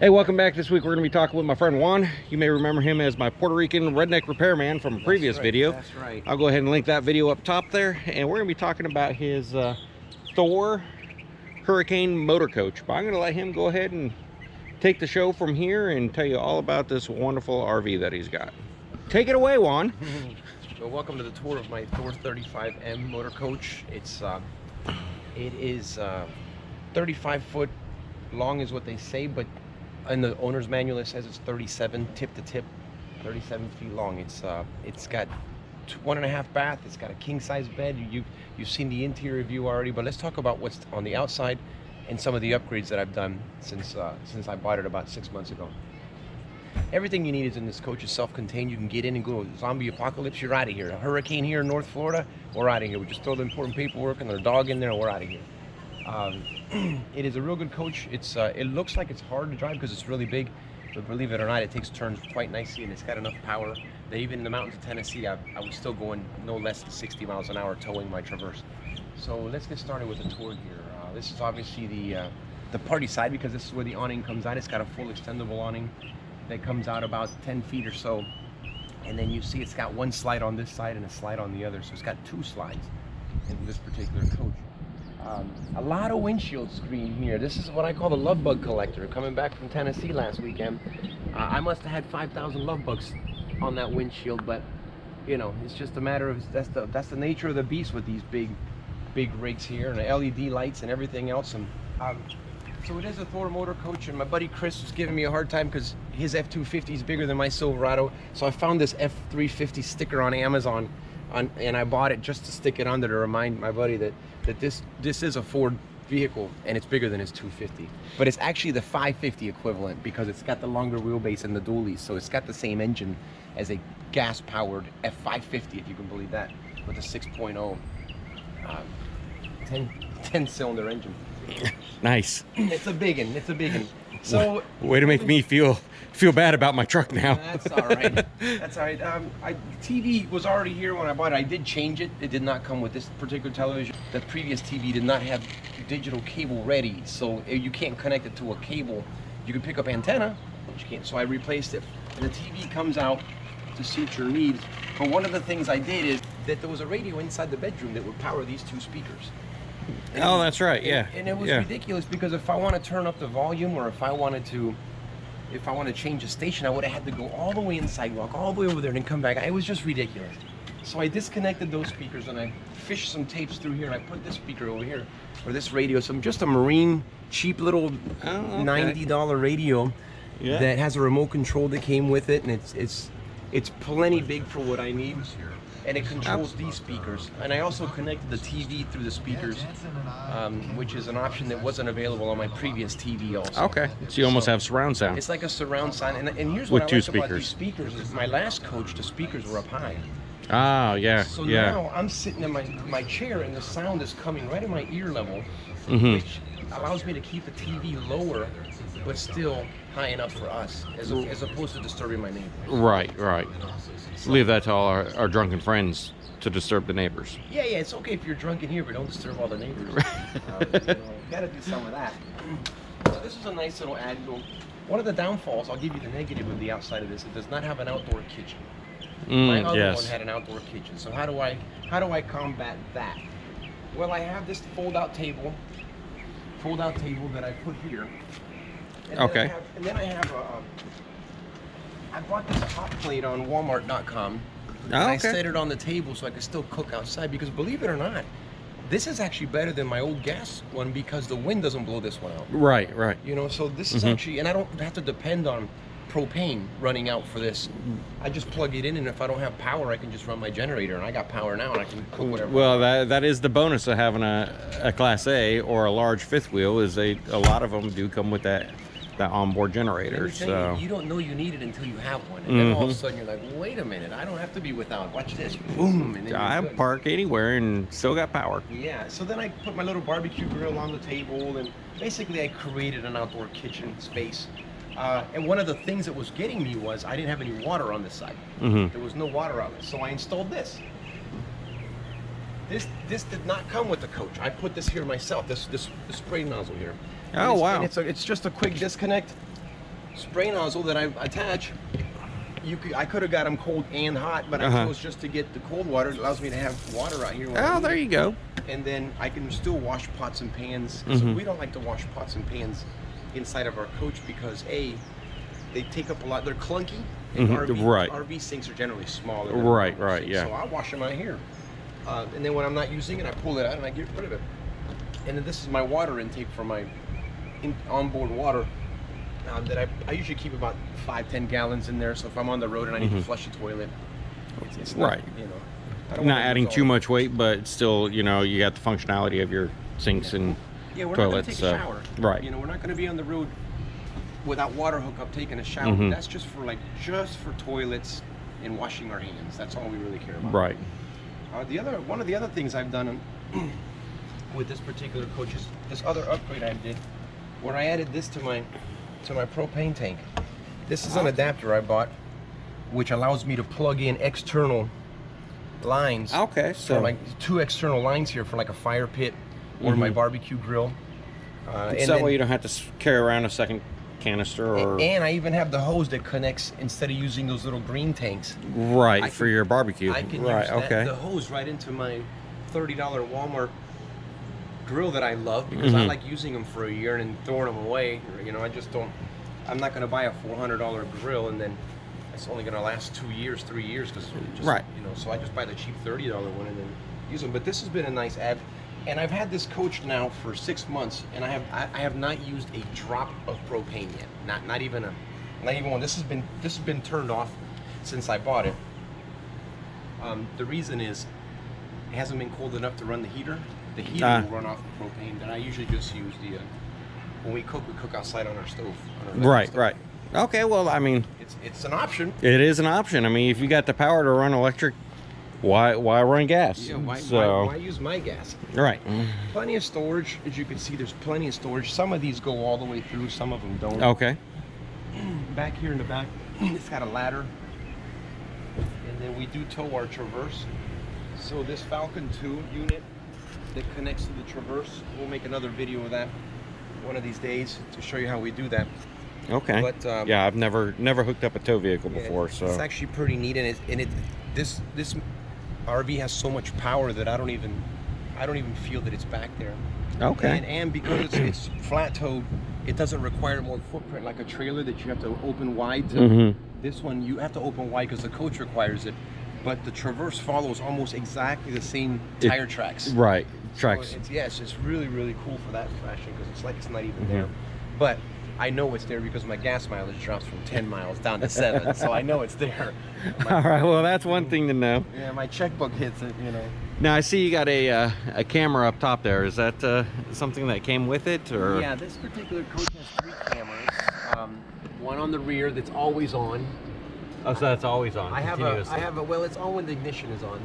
Hey, welcome back. This week we're going to be talking with my friend Juan. You may remember him as my Puerto Rican redneck repairman from a previous video. That's right. I'll go ahead and link that video up top there. And we're going to be talking about his Thor Hurricane motor coach. But I'm going to let him go ahead and take the show from here and tell you all about this wonderful RV that he's got. Take it away, Juan. Well, welcome to the tour of my Thor 35M motor coach. It is 35 foot long is what they say, but in the owner's manual it says it's 37 tip to tip, 37 feet long. It's got 1.5 bath. It's got a king size bed. You've seen the interior view already, but let's talk about what's on the outside and some of the upgrades that I've done since I bought it about 6 months ago. Everything you need is in this coach. Is self-contained. You can get in and go zombie apocalypse, you're out of here. A hurricane here in North Florida, we're out of here. We just throw the important paperwork and their dog in there and we're out of here. It is a real good coach. It looks like it's hard to drive because it's really big, but believe it or not, it takes turns quite nicely and it's got enough power that even in the mountains of Tennessee, I was still going no less than 60 miles an hour towing my Traverse. So let's get started with the tour here. This is obviously the party side because this is where the awning comes out. It's got a full extendable awning that comes out about 10 feet or so. And then you see it's got one slide on this side and a slide on the other. So it's got 2 slides in this particular coach. A lot of windshield screen here. This is what I call the love bug collector. Coming back from Tennessee last weekend, I must have had 5,000 love bugs on that windshield, but you know, it's just a matter of that's the nature of the beast with these big rigs here and the LED lights and everything else. And so it is a Thor motor coach, and my buddy Chris was giving me a hard time because his F-250 is bigger than my Silverado. So I found this F-350 sticker on Amazon, and I bought it just to stick it on there to remind my buddy that this is a Ford vehicle and it's bigger than his 250. But it's actually the 550 equivalent because it's got the longer wheelbase and the dualies. So it's got the same engine as a gas-powered F550, if you can believe that, with a 6.0 10-cylinder engine. Nice. It's a big one. It's a big one. So way to make me feel bad about my truck now. That's all right. That's all right. TV was already here when I bought it. I did change it. It did not come with this particular television. The previous TV did not have digital cable ready, so you can't connect it to a cable. You can pick up antenna, but you can't. So I replaced it. And the TV comes out to suit your needs. But one of the things I did is that there was a radio inside the bedroom that would power these 2 speakers. And that's right. Yeah. And it was ridiculous because if I want to turn up the volume or if I want to change a station, I would have had to go all the way inside, walk all the way over there, and then come back. It was just ridiculous. So I disconnected those speakers and I fished some tapes through here and I put this speaker over here for this radio. So just a Marine cheap little $90 radio that has a remote control that came with it, and it's plenty big for what I need. And it controls these speakers. And I also connected the TV through the speakers, which is an option that wasn't available on my previous TV also. Okay, so you almost have surround sound. It's like a surround sound. And here's what with I 2 like about these speakers. speakers is my last coach, the speakers were up high. Ah, yeah, So now I'm sitting in my chair and the sound is coming right at my ear level, which allows me to keep the TV lower, but still high enough for us, as opposed to disturbing my neighbor. Right. Leave that to all our drunken friends to disturb the neighbors. Yeah, it's okay if you're drunk in here, but don't disturb all the neighbors. Gotta do some of that. So this is a nice little angle. One of the downfalls, I'll give you the negative of the outside of this, it does not have an outdoor kitchen. My other one had an outdoor kitchen. So how do I combat that? Well, I have this fold-out table that I put here. And then I have I bought this hot plate on Walmart.com. And I set it on the table so I could still cook outside because, believe it or not, this is actually better than my old gas one because the wind doesn't blow this one out. Right. You know, so this is actually, and I don't have to depend on propane running out for this. I just plug it in, and if I don't have power, I can just run my generator, and I got power now, and I can cook whatever. Well, that is the bonus of having a Class A or a large fifth wheel is a lot of them do come with that onboard generator. So you don't know you need it until you have one, and then all of a sudden you're like, wait a minute, I don't have to be without. Watch this, boom, and then I park anywhere and still got power. Yeah. So then I put my little barbecue grill on the table, and basically I created an outdoor kitchen space. And one of the things that was getting me was I didn't have any water on this side. There was no water outlet, so I installed this. This did not come with the coach. I put this here myself. This spray nozzle here. Oh, wow. And it's just a quick disconnect. spray nozzle that I attach, I could have got them cold and hot, but I chose just to get the cold water. It allows me to have water out here. Oh, there you go. And then I can still wash pots and pans. We don't like to wash pots and pans inside of our coach because A, they take up a lot. They're clunky. And RV sinks are generally smaller. Right, yeah. So I wash them out here. And then when I'm not using it, I pull it out and I get rid of it. And then this is my water intake for my onboard water that I usually keep about 5-10 gallons in there. So if I'm on the road and I need to flush a toilet, it's not, you know, I don't not adding too much weight, but still, you know, you got the functionality of your sinks and we're toilets. Not going to take a shower. Right. You know, we're not going to be on the road without water hookup taking a shower. That's just for toilets and washing our hands. That's all we really care about. Right. One of the other things I've done with this particular coach is this other upgrade I did, where I added this to my propane tank. This is an adapter I bought, which allows me to plug in external lines. Okay, so like 2 external lines here for like a fire pit or my barbecue grill. So that way you don't have to carry around a second canister or. And I even have the hose that connects instead of using those little green tanks. Right, for your barbecue. I can use the hose right into my $30 Walmart grill that I love because I like using them for a year and then throwing them away. You know, I just don't. I'm not going to buy a $400 grill and then it's only going to last 2 years, 3 years because you know. So I just buy the cheap $30 one and then use them. But this has been a nice add, and I've had this coach now for 6 months, and I have not used a drop of propane yet. Not even one. This has been turned off since I bought it. The reason is it hasn't been cold enough to run the heater. The heater will run off the propane. And I usually just use the when we cook outside on our stove. Right. Okay, well, I mean, it's an option. It is an option. I mean, if you got the power to run electric, why run gas? Yeah, why use my gas? Right. Plenty of storage. As you can see, there's plenty of storage. Some of these go all the way through, some of them don't. Okay. Back here in the back, it's got a ladder. And then we do tow our Traverse. So this Falcon 2 unit that connects to the Traverse, we'll make another video of that one of these days to show you how we do that. Okay. But yeah, I've never hooked up a tow vehicle before, so it's actually pretty neat. And this RV has so much power that I don't even feel that it's back there. Okay. And because it's flat towed, it doesn't require more footprint like a trailer that you have to open wide. This one you have to open wide because the coach requires it. But the Traverse follows almost exactly the same tire tracks. Right. Tracks. So it's really, really cool for that fashion because it's like it's not even there. But I know it's there because my gas mileage drops from 10 miles down to 7, so I know it's there. All right, well, that's one thing to know. Yeah, my checkbook hits it, you know. Now, I see you got a camera up top there. Is that something that came with it, or? Yeah, this particular coach has 3 cameras. One on the rear that's always on. Oh, so that's always on. I have a well, it's on when the ignition is on.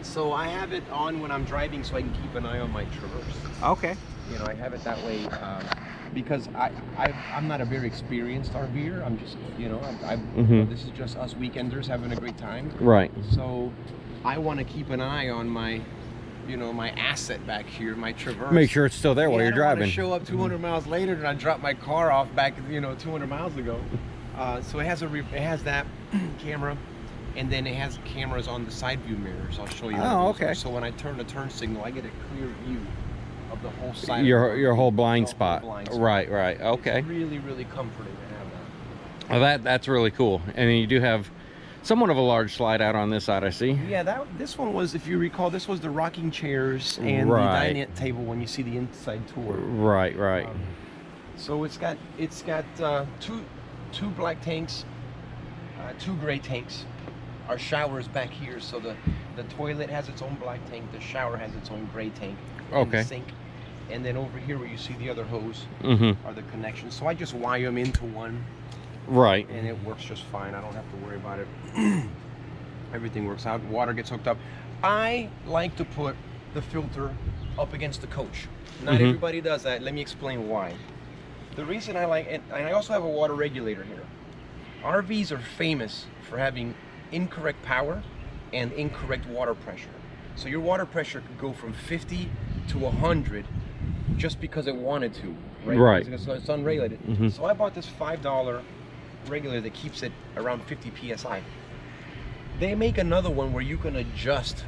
So I have it on when I'm driving so I can keep an eye on my Traverse. Okay. You know, I have it that way because I'm not a very experienced RVer. I'm just, you know, you know, this is just us weekenders having a great time. Right. So I want to keep an eye on my, you know, my asset back here, my Traverse. Make sure it's still there while you're driving. I don't want to show up 200 miles later and I dropped my car off back, you know, 200 miles ago. So it has that camera, and then it has cameras on the side view mirrors. I'll show you. Oh, okay. So when I turn the turn signal, I get a clear view of the whole side. Your whole blind spot. Blind spot. Right. Okay. It's really, really comforting to have that. Well, that's really cool. And you do have somewhat of a large slide out on this side, I see. Yeah, this one was, if you recall, this was the rocking chairs and the dinette table when you see the inside tour. Right. So it's got two black tanks, 2 gray tanks. Our shower is back here, so the toilet has its own black tank, the shower has its own gray tank, and the sink. And then over here where you see the other hose are the connections. So I just wire them into one. Right. And it works just fine. I don't have to worry about it. Everything works out. Water gets hooked up. I like to put the filter up against the coach. Not everybody does that. Let me explain why. The reason I like it, and I also have a water regulator here. RVs are famous for having incorrect power and incorrect water pressure. So your water pressure could go from 50 to 100 just because it wanted to. right? Right. It's unregulated. Mhm. So I bought this $5 regulator that keeps it around 50 psi. They make another one where you can adjust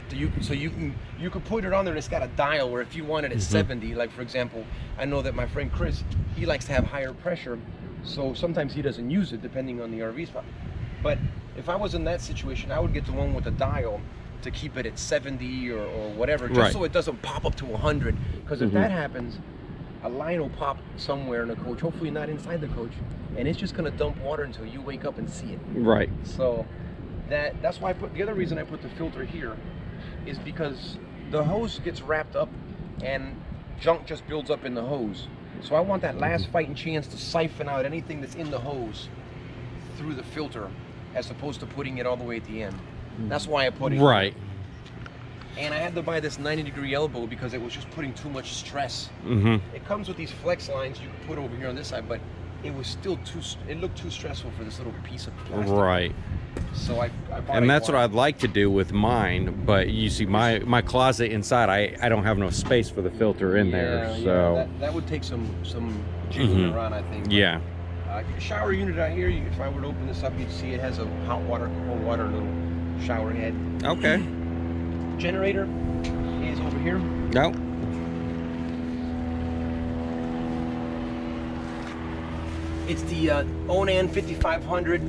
you can put it on there and it's got a dial where if you want it at 70, like for example, I know that my friend Chris, he likes to have higher pressure, so sometimes he doesn't use it depending on the RV spot. But if I was in that situation, I would get the one with the dial to keep it at 70 or whatever, just so it doesn't pop up to 100. Because if that happens, a line will pop somewhere in the coach, hopefully not inside the coach, and it's just going to dump water until you wake up and see it. Right. So that's why the other reason I put the filter here is because the hose gets wrapped up and junk just builds up in the hose. So I want that last fighting chance to siphon out anything that's in the hose through the filter, as opposed to putting it all the way at the end. That's why I put it right here. And I had to buy this 90-degree elbow because it was just putting too much stress. It comes with these flex lines you can put over here on this side, but it was still it looked too stressful for this little piece of plastic. Right. So I bought and that's what I'd like to do with mine, but you see my closet inside, I don't have no space for the filter in there, so that would take some jiggling around, I think. Yeah. Shower unit out here, if I were to open this up, you'd see it has a hot water, cold water little shower head. Okay. Generator is over here. No. It's the Onan 5500.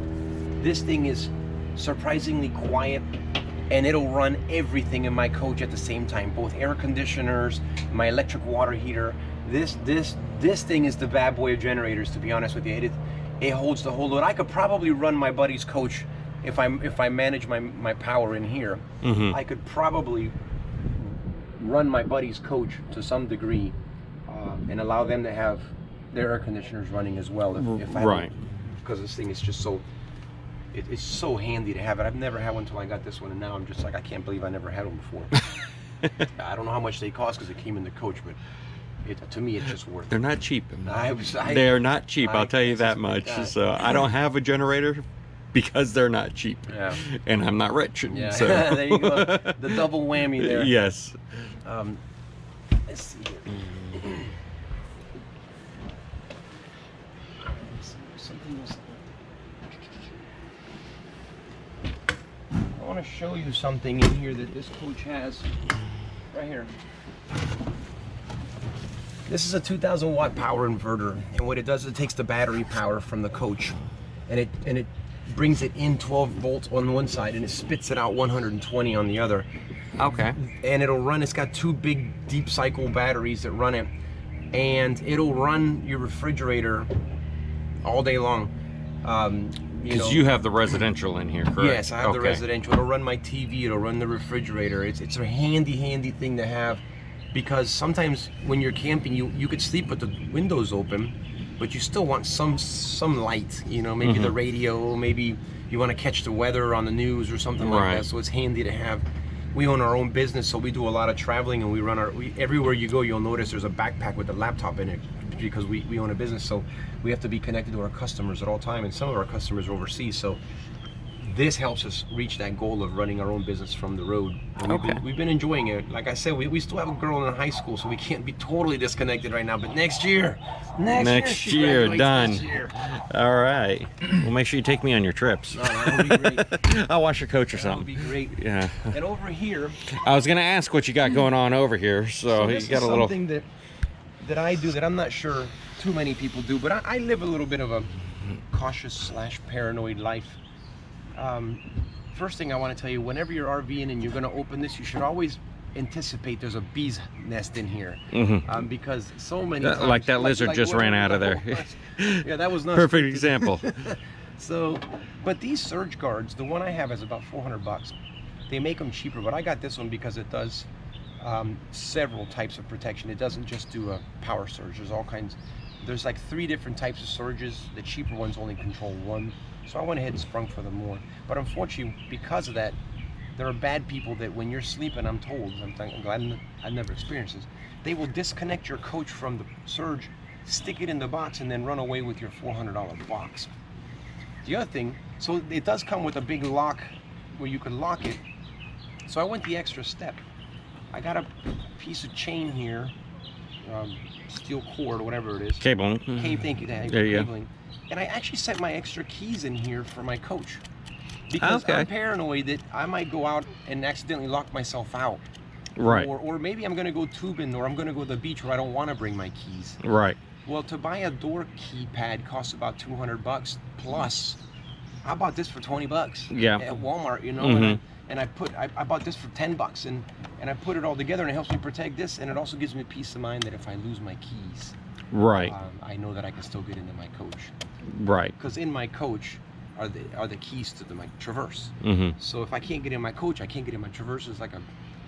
This thing is surprisingly quiet, and it'll run everything in my coach at the same time, both air conditioners, my electric water heater. This thing is the bad boy of generators, to be honest with you. It holds the whole load. I could probably run my buddy's coach if I manage my power in here. I could probably run my buddy's coach to some degree and allow them to have their air conditioners running as well if I because this thing is just so it's so handy to have it. I've never had one until I got this one, and now I'm just like, I can't believe I never had one before. I don't know how much they cost because it came in the coach, but to me, it's just worth it. They're not cheap. They're not cheap, I'll tell you that much. So I don't have a generator because they're not cheap. Yeah. And I'm not rich. Yeah. So. There you go. The double whammy there. Yes. Let's see here. Something else. I want to show you something in here that this coach has right here. This is a 2,000 watt power inverter, and what it does is it takes the battery power from the coach and it brings it in 12 volts on one side and it spits it out 120 on the other. Okay. And it'll run, it's got two big deep cycle batteries that run it, and it'll run your refrigerator all day long. Because you have the residential in here, correct? Yes, I have the residential. It'll run my TV, it'll run the refrigerator. It's a handy thing to have, because sometimes when you're camping, you could sleep with the windows open, but you still want some light, you know, maybe the radio, maybe you want to catch the weather on the news or something like that, so it's handy to have. We own our own business, so we do a lot of traveling, and we run everywhere you go, you'll notice there's a backpack with a laptop in it, because we own a business, so we have to be connected to our customers at all time, and some of our customers are overseas, so this helps us reach that goal of running our own business from the road. And we've been enjoying it. Like I said, we still have a girl in high school, so we can't be totally disconnected right now, but next year done. Next year. All right. Well, make sure you take me on your trips. No, that would be great. I'll wash your coach or something. That would be great. Yeah. And over here, I was going to ask what you got going on over here, so you got a little... something that I do that I'm not sure too many people do, but I live a little bit of a cautious / paranoid life. First thing I want to tell you, whenever you're RVing and you're going to open this, you should always anticipate there's a bee's nest in here, because so many times, like that lizard just ran out of there. Yeah, that was not perfect example. So, but these surge guards, the one I have is about $400. They make them cheaper, but I got this one because it does several types of protection. It doesn't just do a power surge. There's all kinds. There's like 3 different types of surges. The cheaper ones only control 1. So I went ahead and sprung for them more. But unfortunately, because of that, there are bad people that when you're sleeping, I'm told, I'm glad I've never experienced this, they will disconnect your coach from the surge, stick it in the box, and then run away with your $400 box. The other thing, so it does come with a big lock where you can lock it. So I went the extra step. I got a piece of chain here, steel cord or whatever it is. Cabling. Thank you. There you go. Cabling. And I actually set my extra keys in here for my coach. Because I'm paranoid that I might go out and accidentally lock myself out. Right. Or maybe I'm going to go tubing, or I'm going to go to the beach where I don't want to bring my keys. Right. Well, to buy a door keypad costs about $200 plus. I bought this for $20. Yeah. At Walmart, you know. And I bought this for $10, and I put it all together, and it helps me protect this, and it also gives me peace of mind that if I lose my keys, right, I know that I can still get into my coach. Right. Because in my coach are the keys to my Traverse. So if I can't get in my coach, I can't get in my Traverse. It's like a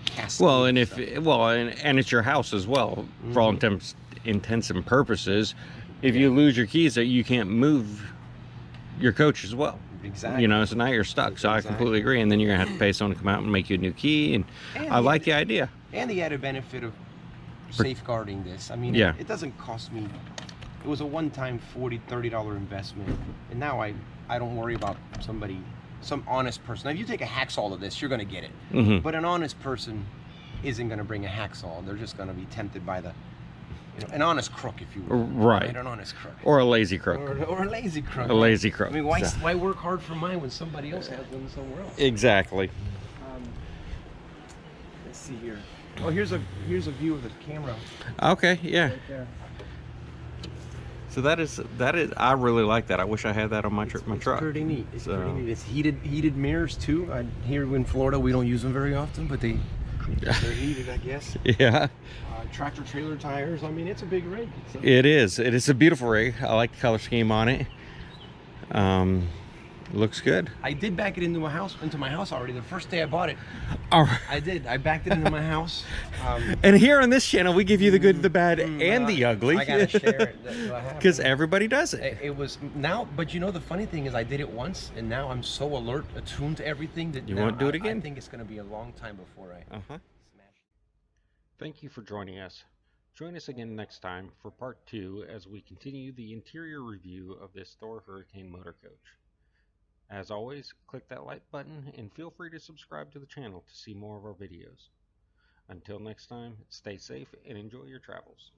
cascade. Well, and and it's your house as well, for all intents and purposes. If you lose your keys, that you can't move your coach as well. Exactly. You know, so now you're stuck. So I completely agree. And then you're gonna have to pay someone to come out and make you a new key. And I like the idea. And the added benefit of safeguarding this. I mean, it doesn't cost me. It was a one-time $30 investment, and now I don't worry about some honest person. Now, if you take a hacksaw to this, you're gonna get it. But an honest person isn't gonna bring a hacksaw. They're just gonna be tempted by an honest crook, if you will. Right. An honest crook. Or a lazy crook. Or a lazy crook. A lazy crook. I mean, why work hard for mine when somebody else has one somewhere else? Exactly. Let's see here. Oh, here's a view of the camera. Okay. Yeah. Right there. So that is. I really like that. I wish I had that on my truck. It's pretty neat. It's pretty neat. It's heated mirrors too. Here in Florida, we don't use them very often, but they're heated, I guess. Yeah. Tractor trailer tires. I mean, it's a big rig. It is. It is a beautiful rig. I like the color scheme on it. Looks good. I did back it into my house already. The first day I bought it. All right. I did. I backed it into my house. And here on this channel, we give you the good, the bad, and the ugly. I gotta share it. Because everybody does it. It was now, but you know the funny thing is, I did it once, and now I'm so alert, attuned to everything that you won't do it again. I think it's gonna be a long time before I smash. Thank you for joining us. Join us again next time for part 2 as we continue the interior review of this Thor Hurricane motor coach. As always, click that like button and feel free to subscribe to the channel to see more of our videos. Until next time, stay safe and enjoy your travels.